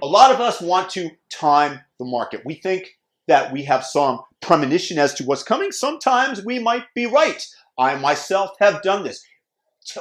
lot of us want to time the market. We think that we have some premonition as to what's coming. Sometimes we might be right. I myself have done this.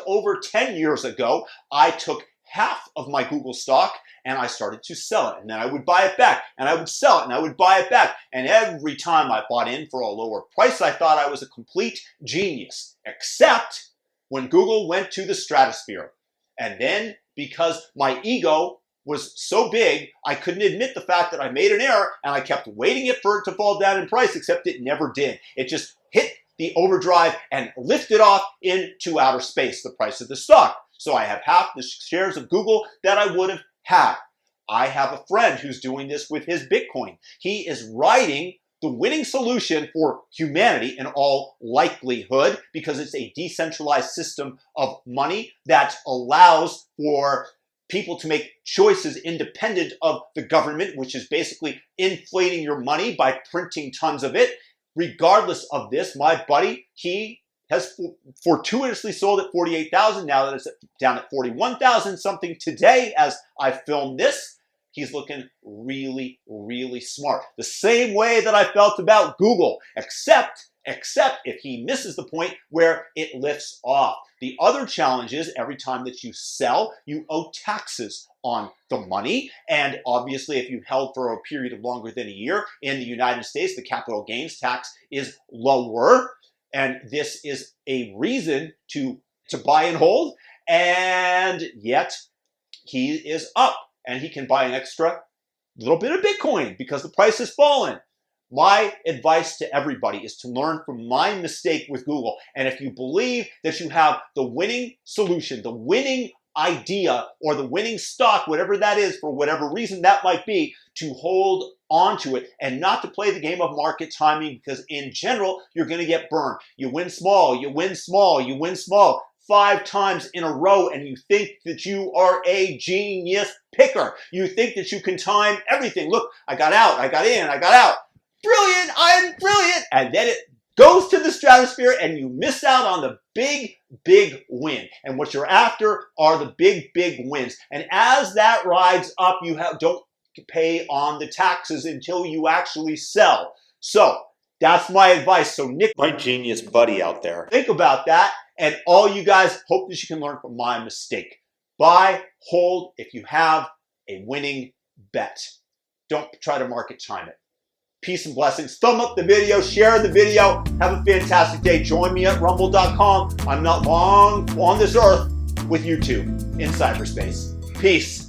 Over 10 years ago, I took half of my Google stock and I started to sell it. And then I would buy it back and I would sell it and I would buy it back. And every time I bought in for a lower price, I thought I was a complete genius, except when Google went to the stratosphere. And then because my ego was so big, I couldn't admit the fact that I made an error, and I kept waiting for it to fall down in price, except it never did. It just hit the overdrive and lifted off into outer space, the price of the stock. So I have half the shares of Google that I would have had. I have a friend who's doing this with his Bitcoin. He is writing the winning solution for humanity in all likelihood, because it's a decentralized system of money that allows for people to make choices independent of the government, which is basically inflating your money by printing tons of it. Regardless of this, my buddy, he has fortuitously sold at 48,000. Now that it's down at 41,000 something today as I film this. He's looking really, really smart. The same way that I felt about Google, except if he misses the point where it lifts off. The other challenge is every time that you sell, you owe taxes on the money. And obviously, if you held for a period of longer than a year in the United States, the capital gains tax is lower. And this is a reason to buy and hold. And yet he is up and he can buy an extra little bit of Bitcoin because the price has fallen. My advice to everybody is to learn from my mistake with Google. And if you believe that you have the winning solution, the winning idea, or the winning stock, whatever that is, for whatever reason that might be, to hold onto it and not to play the game of market timing, because in general, you're going to get burned. You win small, you win small, you win small 5 times in a row, and you think that you are a genius picker. You think that you can time everything. Look, I got out, I got in, I got out. Brilliant, I'm brilliant. And then it goes to the stratosphere and you miss out on the big, big win. And what you're after are the big, big wins. And as that rides up, you don't pay on the taxes until you actually sell. So that's my advice. So Nick, my genius buddy out there, think about that. And all you guys, hope that you can learn from my mistake. Buy, hold if you have a winning bet. Don't try to market time it. Peace and blessings. Thumb up the video, share the video. Have a fantastic day. Join me at rumble.com. I'm not long on this earth with YouTube in cyberspace. Peace.